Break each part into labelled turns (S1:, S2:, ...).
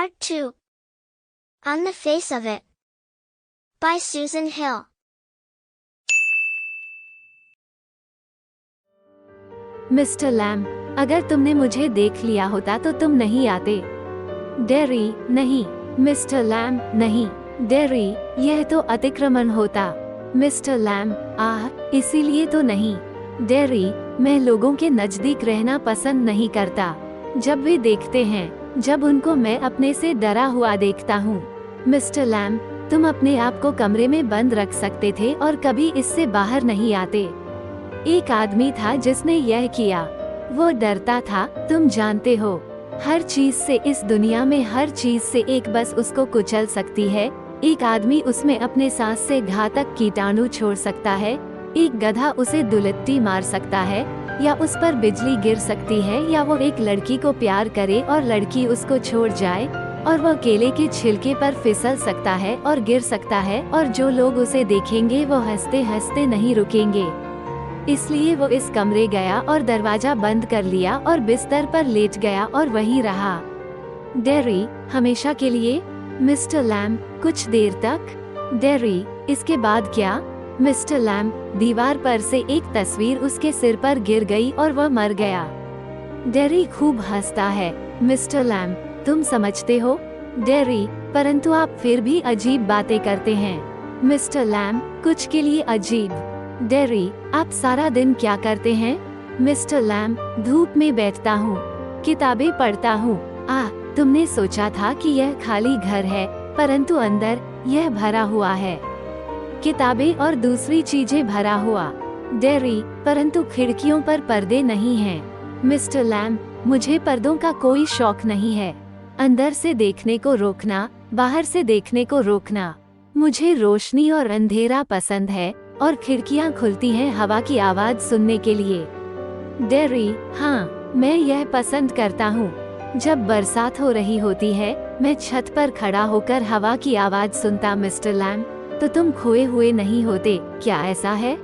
S1: Part 2. On the Face of It. By Susan Hill.
S2: Mister Lam, अगर तुमने मुझे देख लिया होता तो तुम नहीं आते। डेरी, नहीं। मिस्टर लैम, नहीं। डेरी, यह तो अतिक्रमण होता। मिस्टर लैम, इसीलिए तो नहीं। डेरी, मैं लोगों के नजदीक रहना पसंद नहीं करता। जब वे देखते हैं, जब उनको मैं अपने से डरा हुआ देखता हूँ। मिस्टर लैम, तुम अपने आप को कमरे में बंद रख सकते थे और कभी इससे बाहर नहीं आते। एक आदमी था जिसने यह किया। वो डरता था, तुम जानते हो, हर चीज से इस दुनिया में, हर चीज से एक बस उसको कुचल सकती है। एक आदमी उसमें अपने सांस से घातक कीटाणु छोड़ सकता है। एक गधा उसे दुलत्ती मार सकता है, या उस पर बिजली गिर सकती है, या वो एक लड़की को प्यार करे और लड़की उसको छोड़ जाए, और वो केले के छिलके पर फिसल सकता है और गिर सकता है, और जो लोग उसे देखेंगे वो हंसते हंसते नहीं रुकेंगे। इसलिए वो इस कमरे गया और दरवाजा बंद कर लिया और बिस्तर पर लेट गया और वहीं रहा। डेरी, हमेशा के लिए? मिस्टर लैम, कुछ देर तक। डेरी, इसके बाद क्या? मिस्टर लैम, दीवार पर से एक तस्वीर उसके सिर पर गिर गई और वह मर गया। डेरी खूब हंसता है। मिस्टर लैम, तुम समझते हो? डेरी, परंतु आप फिर भी अजीब बातें करते हैं। मिस्टर लैम, कुछ के लिए अजीब। डेरी, आप सारा दिन क्या करते हैं? मिस्टर लैम, धूप में बैठता हूँ, किताबें पढ़ता हूँ। तुमने सोचा था कि यह खाली घर है, परंतु अंदर यह भरा हुआ है, किताबें और दूसरी चीजें भरा हुआ। डेरी, परंतु खिड़कियों पर पर्दे नहीं हैं। मिस्टर लैम, मुझे पर्दों का कोई शौक नहीं है। अंदर से देखने को रोकना, बाहर से देखने को रोकना। मुझे रोशनी और अंधेरा पसंद है, और खिड़कियां खुलती हैं हवा की आवाज सुनने के लिए। डेरी, हाँ, मैं यह पसंद करता हूँ। जब बरसात हो रही होती है, मैं छत पर खड़ा होकर हवा की आवाज सुनता। मिस्टर लैम, तो तुम खोए हुए नहीं होते, क्या ऐसा है?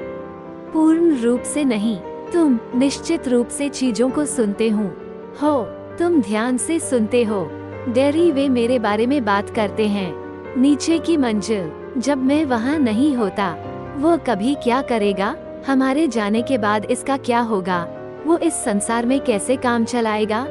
S2: पूर्ण रूप से नहीं। तुम निश्चित रूप से चीजों को सुनते हो। तुम ध्यान से सुनते हो। डेरी, वे मेरे बारे में बात करते हैं। नीचे की मंजिल, जब मैं वहाँ नहीं होता, वो कभी क्या करेगा? हमारे जाने के बाद इसका क्या होगा? वो इस संसार में कैसे काम चलाएगा?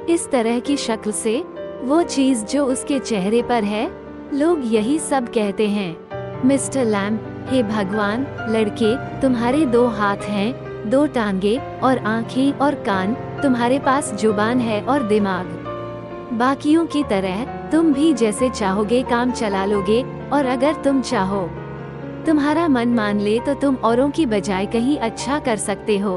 S2: इस तरह की शक्ल से, वो चीज जो उसके चेहरे पर है, लोग यही सब कहते हैं। मिस्टर लैम, हे भगवान, लड़के, तुम्हारे 2 हाथ हैं, 2 टांगे और आँखें और कान, तुम्हारे पास जुबान है और दिमाग। बाकियों की तरह तुम भी जैसे चाहोगे काम चला लोगे, और अगर तुम चाहो, तुम्हारा मन मान ले, तो तुम औरों की बजाय कहीं अच्छा कर सकते हो।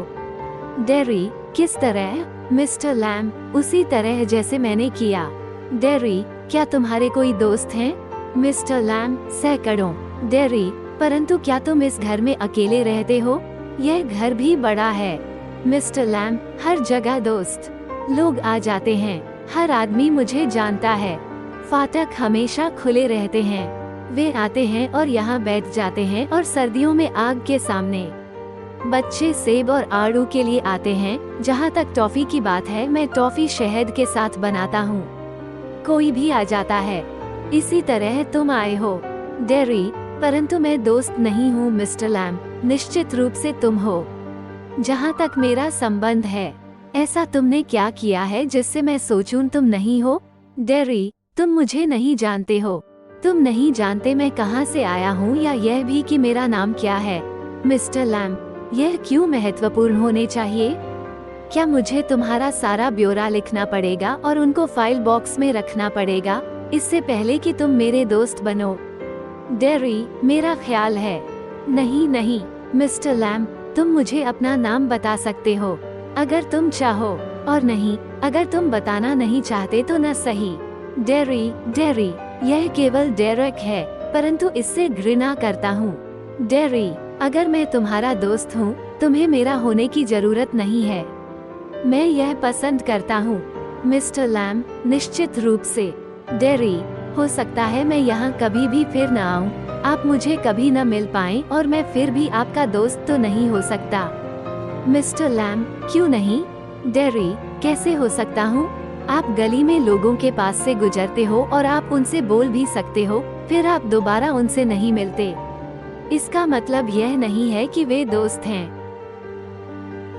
S2: डेरी, किस तरह? मिस्टर लैम, उसी तरह जैसे मैंने किया। डेरी, क्या तुम्हारे कोई दोस्त हैं? मिस्टर लैम, सैकड़ों। डेरी, परंतु क्या तुम इस घर में अकेले रहते हो? यह घर भी बड़ा है। मिस्टर लैम, हर जगह दोस्त, लोग आ जाते हैं। हर आदमी मुझे जानता है। फाटक हमेशा खुले रहते हैं। वे आते हैं और यहाँ बैठ जाते हैं, और सर्दियों में आग के सामने। बच्चे सेब और आड़ू के लिए आते हैं। जहाँ तक टॉफी की बात है, मैं टॉफी शहद के साथ बनाता हूँ। कोई भी आ जाता है। इसी तरह तुम आए हो। डेरी, परंतु मैं दोस्त नहीं हूँ। मिस्टर लैम, निश्चित रूप से तुम हो। जहाँ तक मेरा संबंध है, ऐसा तुमने क्या किया है जिससे मैं सोचूं तुम नहीं हो? डेरी, तुम मुझे नहीं जानते हो। तुम नहीं जानते मैं कहाँ से आया हूँ, या यह भी कि मेरा नाम क्या है। मिस्टर लैम, यह क्यों महत्वपूर्ण होने चाहिए? क्या मुझे तुम्हारा सारा ब्यौरा लिखना पड़ेगा और उनको फाइल बॉक्स में रखना पड़ेगा, इससे पहले कि तुम मेरे दोस्त बनो? डेरी, मेरा ख्याल है। नहीं। मिस्टर लैम, तुम मुझे अपना नाम बता सकते हो, अगर तुम चाहो, और नहीं, अगर तुम बताना नहीं चाहते तो न सही। डेरी, यह केवल डेरेक है, परंतु इससे घृणा करता हूँ। डेरी, अगर मैं तुम्हारा दोस्त हूँ, तुम्हें मेरा होने की जरूरत नहीं है। मैं यह पसंद करता हूँ। मिस्टर लैम, निश्चित रूप से। डेरी, हो सकता है मैं यहाँ कभी भी फिर न आऊँ, आप मुझे कभी न मिल पाएं, और मैं फिर भी आपका दोस्त तो नहीं हो सकता। मिस्टर लैम, क्यों नहीं? डेरी, कैसे हो सकता हूँ? आप गली में लोगों के पास से गुजरते हो और आप उनसे बोल भी सकते हो, फिर आप दोबारा उनसे नहीं मिलते। इसका मतलब यह नहीं है कि वे दोस्त हैं,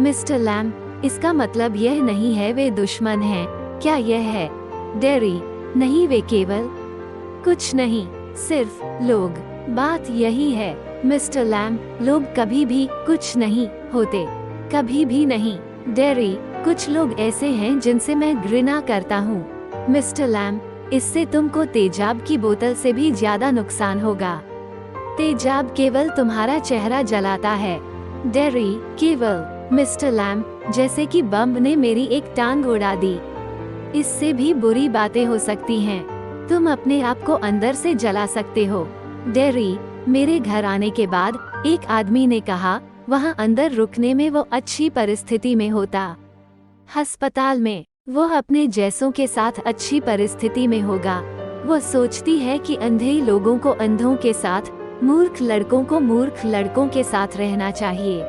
S2: मिस्टर लैम। इसका मतलब यह नहीं है वे दुश्मन हैं। क्या यह है? डेरी, नहीं, वे केवल कुछ नहीं, सिर्फ लोग। बात यही है मिस्टर लैम, लोग कभी भी कुछ नहीं होते, कभी भी नहीं। डेरी, कुछ लोग ऐसे हैं जिनसे मैं घृणा करता हूँ। मिस्टर लैम, इससे तुमको तेजाब की बोतल से भी ज्यादा नुकसान होगा। तेजाब केवल तुम्हारा चेहरा जलाता है। डेरी, केवल। मिस्टर लैम, जैसे कि बम ने मेरी एक टांग उड़ा दी। इससे भी बुरी बातें हो सकती हैं। तुम अपने आप को अंदर से जला सकते हो। डेरी, मेरे घर आने के बाद एक आदमी ने कहा वहाँ अंदर रुकने में वो अच्छी परिस्थिति में होता। अस्पताल में वो अपने जैसों के साथ अच्छी परिस्थिति में होगा। वो सोचती है कि अंधे लोगों को अंधों के साथ, मूर्ख लड़कों को मूर्ख लड़कों के साथ रहना चाहिए।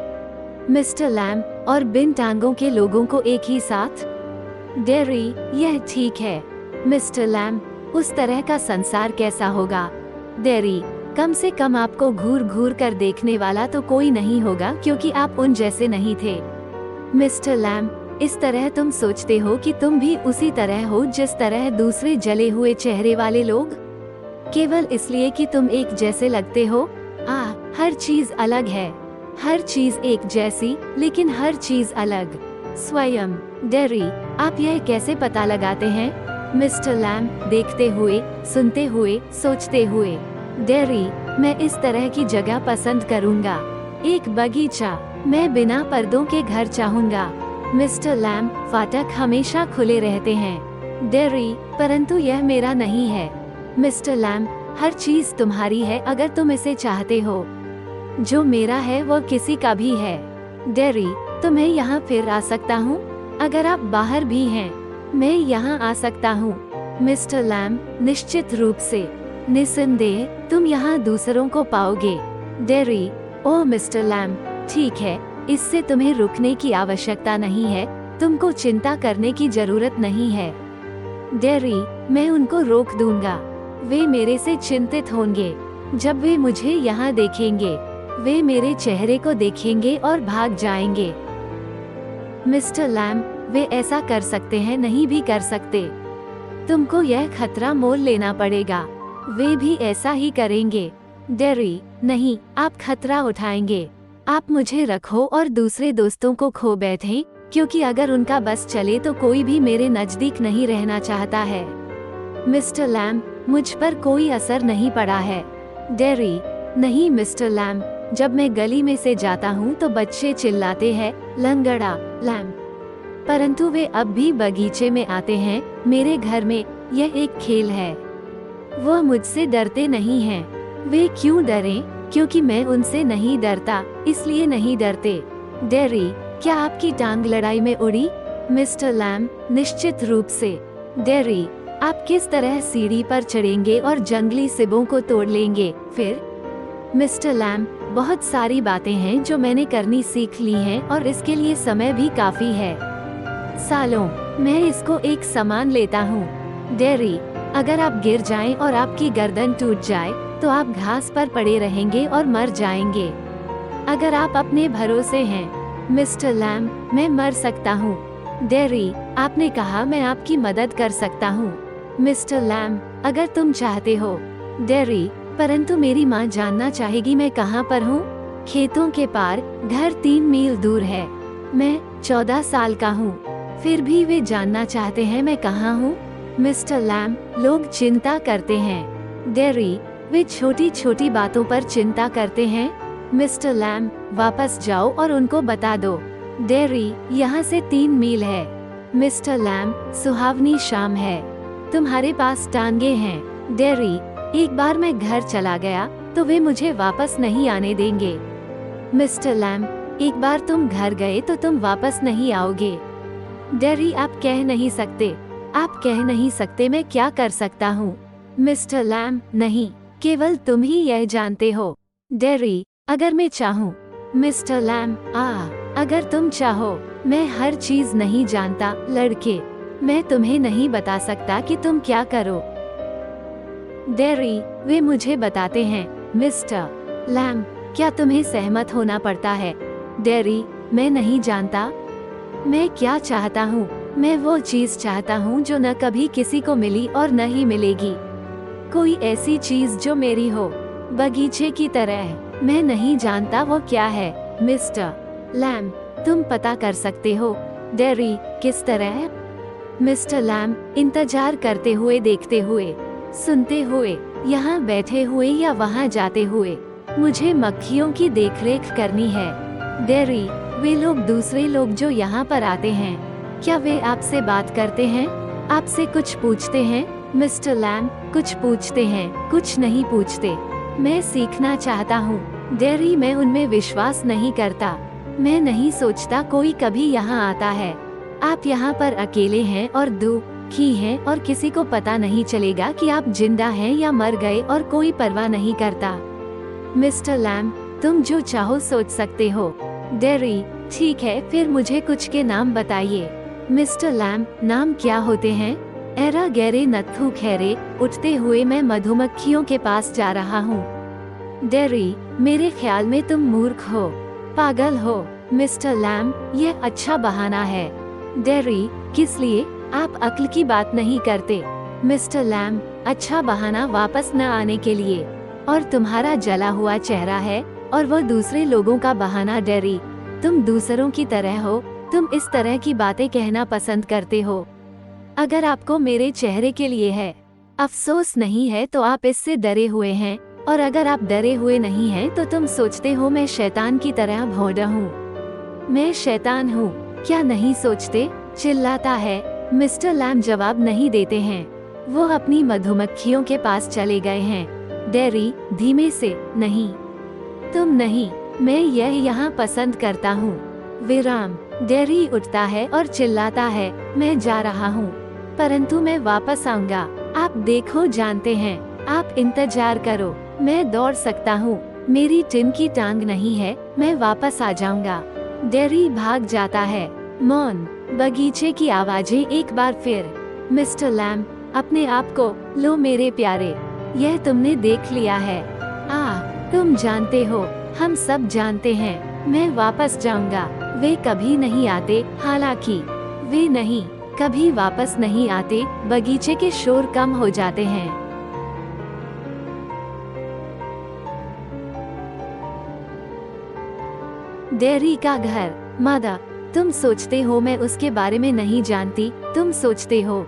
S2: मिस्टर लैम, और बिन टांगों के लोगों को एक ही साथ। डेरी, यह ठीक है। मिस्टर लैम, उस तरह का संसार कैसा होगा? डेरी, कम से कम आपको घूर घूर कर देखने वाला तो कोई नहीं होगा क्योंकि आप उन जैसे नहीं थे। मिस्टर लैम, इस तरह तुम सोचते हो कि तुम भी उसी तरह हो जिस तरह दूसरे जले हुए चेहरे वाले लोग, केवल इसलिए कि तुम एक जैसे लगते हो। हर चीज अलग है, हर चीज एक जैसी, लेकिन हर चीज अलग। स्वयं। डेरी, आप यह कैसे पता लगाते हैं? मिस्टर लैम, देखते हुए, सुनते हुए, सोचते हुए। डेरी, मैं इस तरह की जगह पसंद करूंगा, एक बगीचा। मैं बिना पर्दों के घर चाहूंगा। मिस्टर लैम, फाटक हमेशा खुले रहते हैं। डेरी, परंतु यह मेरा नहीं है। मिस्टर लैम, हर चीज तुम्हारी है अगर तुम इसे चाहते हो। जो मेरा है वो किसी का भी है। डेरी, तो मैं यहाँ फिर आ सकता हूँ? अगर आप बाहर भी हैं, मैं यहाँ आ सकता हूँ। मिस्टर लैम, निश्चित रूप से, निसंदेह, तुम यहाँ दूसरों को पाओगे। डेरी, ओह मिस्टर लैम, ठीक है, इससे तुम्हें रुकने की आवश्यकता नहीं है, तुमको चिंता करने की जरूरत नहीं है। डेरी, मैं उनको रोक दूंगा। वे मेरे से चिंतित होंगे। जब वे मुझे यहाँ देखेंगे, वे मेरे चेहरे को देखेंगे और भाग जाएंगे। मिस्टर लैम, वे ऐसा कर सकते हैं, नहीं भी कर सकते। तुमको यह खतरा मोल लेना पड़ेगा। वे भी ऐसा ही करेंगे। डेरी, नहीं, आप खतरा उठाएंगे। आप मुझे रखो और दूसरे दोस्तों को खो बैठें, क्योंकि अगर उनका बस चले तो कोई भी मेरे नजदीक नहीं रहना चाहता है। मिस्टर लैम, मुझ पर कोई असर नहीं पड़ा है। डेरी, नहीं मिस्टर लैम, जब मैं गली में से जाता हूँ तो बच्चे चिल्लाते हैं, लंगड़ा, लैम। परंतु वे अब भी बगीचे में आते हैं, मेरे घर में। यह एक खेल है। वो मुझसे डरते नहीं हैं। वे क्यों डरें? क्योंकि मैं उनसे नहीं डरता, इसलिए नहीं डरते। डेरी, क्या आपकी टांग लड़ाई में उड़ी? मिस्टर लैम, निश्चित रूप से। डेरी, आप किस तरह सीढ़ी पर चढ़ेंगे और जंगली सिबों को तोड़ लेंगे फिर? मिस्टर लैम, बहुत सारी बातें हैं जो मैंने करनी सीख ली हैं और इसके लिए समय भी काफी है। सालों, मैं इसको एक समान लेता हूँ। डेरी, अगर आप गिर जाएं और आपकी गर्दन टूट जाए तो आप घास पर पड़े रहेंगे और मर जाएंगे। अगर आप अपने भरोसे हैं। मिस्टर लैम, मैं मर सकता हूँ। डेरी, आपने कहा मैं आपकी मदद कर सकता हूँ। मिस्टर लैम, अगर तुम चाहते हो। डेरी, परंतु मेरी माँ जानना चाहेगी मैं कहाँ पर हूँ। खेतों के पार, घर 3 मील दूर है। मैं 14 साल का हूँ, फिर भी वे जानना चाहते हैं मैं कहाँ हूँ। मिस्टर लैम, लोग चिंता करते हैं। डेरी, वे छोटी छोटी बातों पर चिंता करते हैं। मिस्टर लैम, वापस जाओ और उनको बता दो। डेरी, यहाँ से 3 मील है। मिस्टर लैम, सुहावनी शाम है, तुम्हारे पास टांगे हैं। डेरी, एक बार मैं घर चला गया तो वे मुझे वापस नहीं आने देंगे। मिस्टर लैम, एक बार तुम घर गए तो तुम वापस नहीं आओगे। डेरी, आप कह नहीं सकते, आप कह नहीं सकते मैं क्या कर सकता हूँ। मिस्टर लैम, नहीं, केवल तुम ही यह जानते हो। डेरी, अगर मैं चाहूँ। मिस्टर लैम, अगर तुम चाहो। मैं हर चीज नहीं जानता, लड़के। मैं तुम्हें नहीं बता सकता कि तुम क्या करो। डेरी, वे मुझे बताते हैं। मिस्टर लैम, क्या तुम्हें सहमत होना पड़ता है? डेरी, मैं नहीं जानता। मैं क्या चाहता हूँ? मैं वो चीज चाहता हूँ जो न कभी किसी को मिली और न ही मिलेगी। कोई ऐसी चीज जो मेरी हो, बगीचे की तरह। मैं नहीं जानता वो क्या है। मिस्टर लैम, तुम पता कर सकते हो। डेरी, किस तरह? मिस्टर लैम, इंतजार करते हुए, देखते हुए, सुनते हुए, यहाँ बैठे हुए या वहाँ जाते हुए। मुझे मक्खियों की देखरेख करनी है। डेरी, वे लोग, दूसरे लोग जो यहाँ पर आते हैं, क्या वे आपसे बात करते हैं? आपसे कुछ पूछते हैं? मिस्टर लैम, कुछ पूछते हैं, कुछ नहीं पूछते। मैं सीखना चाहता हूँ। डेरी, मैं उनमें विश्वास नहीं करता। मैं नहीं सोचता कोई कभी यहाँ आता है। आप यहाँ पर अकेले हैं और दुखी हैं और किसी को पता नहीं चलेगा कि आप जिंदा हैं या मर गए और कोई परवाह नहीं करता। मिस्टर लैम, तुम जो चाहो सोच सकते हो। डेरी, ठीक है, फिर मुझे कुछ के नाम बताइए। मिस्टर लैम, नाम क्या होते हैं? एरा गैरे नत्थु खैरे। उठते हुए मैं मधुमक्खियों के पास जा रहा हूँ। डेरी, मेरे ख्याल में तुम मूर्ख हो, पागल हो। मिस्टर लैम, यह अच्छा बहाना है। डेरी, किस लिए? आप अक्ल की बात नहीं करते। मिस्टर लैम, अच्छा बहाना वापस न आने के लिए। और तुम्हारा जला हुआ चेहरा है और वो दूसरे लोगों का बहाना। डेरी, तुम दूसरों की तरह हो। तुम इस तरह की बातें कहना पसंद करते हो। अगर आपको मेरे चेहरे के लिए है अफसोस नहीं है तो आप इससे डरे हुए हैं, और अगर आप डरे हुए नहीं हैं तो तुम सोचते हो मैं शैतान की तरह भौंडा हूँ। मैं शैतान हूँ, क्या नहीं सोचते? चिल्लाता है। मिस्टर लैम जवाब नहीं देते हैं। वो अपनी मधुमक्खियों के पास चले गए हैं। डेरी, धीमे से, नहीं, तुम नहीं, मैं यह यहाँ पसंद करता हूँ। विराम। डेरी उठता है और चिल्लाता है, मैं जा रहा हूँ, परंतु मैं वापस आऊंगा। आप देखो, जानते हैं, आप इंतजार करो, मैं दौड़ सकता हूँ। मेरी टिन की टांग नहीं है, मैं वापस आ जाऊंगा। डेरी भाग जाता है। मौन। बगीचे की आवाजें एक बार फिर। मिस्टर लैम, अपने आप को लो मेरे प्यारे, यह तुमने देख लिया है। तुम जानते हो, हम सब जानते हैं, मैं वापस जाऊंगा। वे कभी नहीं आते, हालांकि वे नहीं, कभी वापस नहीं आते। बगीचे के शोर कम हो जाते हैं। डेरी का घर। मादा, तुम सोचते हो मैं उसके बारे में नहीं जानती। तुम सोचते हो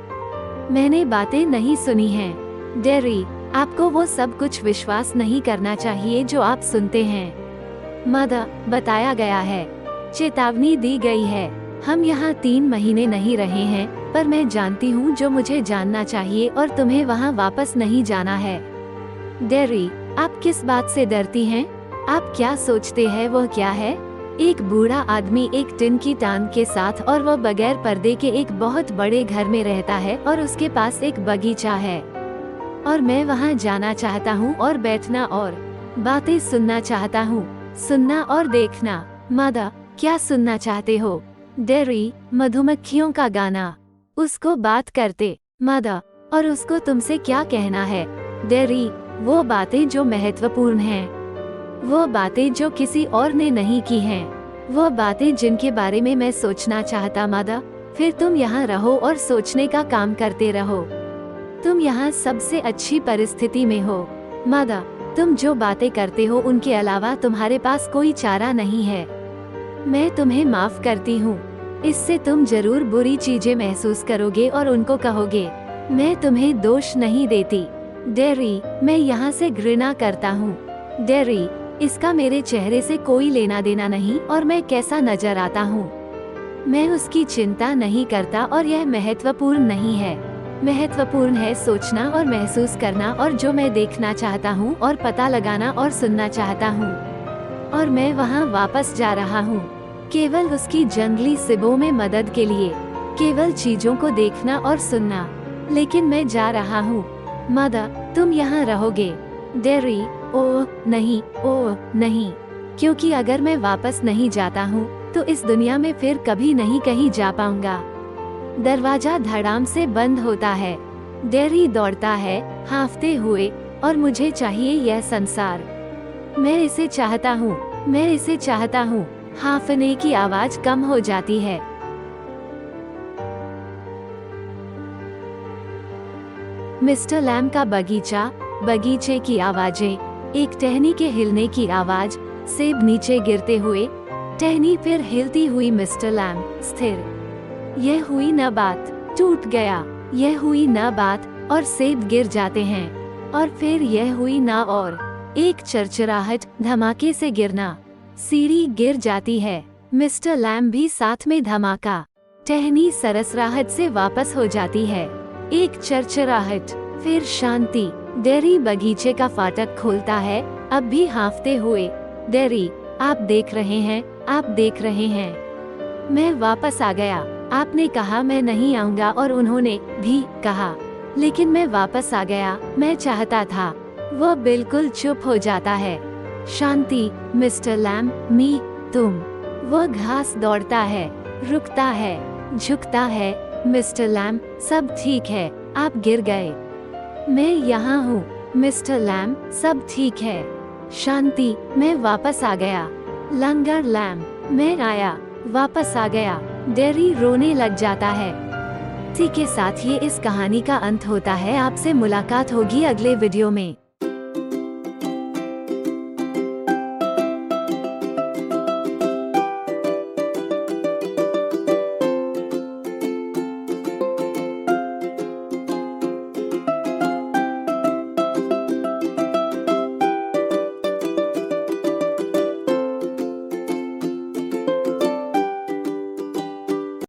S2: मैंने बातें नहीं सुनी हैं। डेरी, आपको वो सब कुछ विश्वास नहीं करना चाहिए जो आप सुनते हैं। मादा, बताया गया है, चेतावनी दी गई है। हम यहाँ 3 महीने नहीं रहे हैं, पर मैं जानती हूँ जो मुझे जानना चाहिए और तुम्हें वहाँ वापस नहीं जाना है। डेरी, आप किस बात से डरती हैं? आप क्या सोचते हैं वह क्या है? एक बूढ़ा आदमी एक टिन की टांग के साथ, और वह बगैर पर्दे के एक बहुत बड़े घर में रहता है और उसके पास एक बगीचा है। और मैं वहाँ जाना चाहता हूँ और बैठना और बातें सुनना चाहता हूँ, सुनना और देखना। मादा, क्या सुनना चाहते हो? डेरी, मधुमक्खियों का गाना, उसको बात करते। मादा, और उसको तुमसे क्या कहना है? डेरी, वो बातें जो महत्वपूर्ण हैं, वो बातें जो किसी और ने नहीं की हैं, वो बातें जिनके बारे में मैं सोचना चाहता। मादा, फिर तुम यहाँ रहो और सोचने का काम करते रहो। तुम यहाँ सबसे अच्छी परिस्थिति में हो। मादा, तुम जो बातें करते हो उनके अलावा तुम्हारे पास कोई चारा नहीं है। मैं तुम्हें माफ करती हूँ। इससे तुम जरूर बुरी चीजें महसूस करोगे और उनको कहोगे। मैं तुम्हें दोष नहीं देती। डेरी, मैं यहाँ से घृणा करता हूँ। डेरी, इसका मेरे चेहरे से कोई लेना देना नहीं और मैं कैसा नजर आता हूँ। मैं उसकी चिंता नहीं करता और यह महत्वपूर्ण नहीं है। महत्वपूर्ण है सोचना और महसूस करना और जो मैं देखना चाहता हूँ और पता लगाना और सुनना चाहता हूँ। और मैं वहाँ वापस जा रहा हूँ, केवल उसकी जंगली सिबों में मदद के लिए, केवल चीजों को देखना और सुनना। लेकिन मैं जा रहा हूँ। मादा, तुम यहाँ रहोगे? डेरी, ओह नहीं, ओह नहीं, क्योंकि अगर मैं वापस नहीं जाता हूँ तो इस दुनिया में फिर कभी नहीं कहीं जा पाऊंगा। दरवाजा धड़ाम से बंद होता है। डेरी दौड़ता है, हांफते हुए, और मुझे चाहिए यह संसार। मैं इसे चाहता हूँ, मैं इसे चाहता हूँ। हांफने की आवाज कम हो जाती है। मिस्टर लैम का बगीचा, बगीचे की आवाजें, एक टहनी के हिलने की आवाज, सेब नीचे गिरते हुए, टहनी फिर हिलती हुई, मिस्टर लैम स्थिर। यह हुई न बात, टूट गया। यह हुई न बात, और सेब गिर जाते हैं। और फिर यह हुई न और एक चरचराहट, धमाके से गिरना। सीढ़ी गिर जाती है। मिस्टर लैम भी साथ में धमाका। टहनी सरसराहट से वापस हो जाती है। एक चरचराहट, फिर शांति। डेरी बगीचे का फाटक खोलता है, अब भी हांफते हुए। डेरी, आप देख रहे हैं, आप देख रहे हैं। मैं वापस आ गया। आपने कहा मैं नहीं आऊंगा और उन्होंने भी कहा, लेकिन मैं वापस आ गया। मैं चाहता था। वह बिल्कुल चुप हो जाता है। शांति। मिस्टर लैम, तुम। वह घास दौड़ता है, रुकता है, झुकता है। मिस्टर लैम, सब ठीक है, आप गिर गए। मैं यहाँ हूँ। मिस्टर लैम, सब ठीक है। शांति। मैं वापस आ गया। लंगर लैम, मैं आया, वापस आ गया। डेरी रोने लग जाता है। इसी के साथ ये इस कहानी का अंत होता है। आपसे मुलाकात होगी अगले वीडियो में।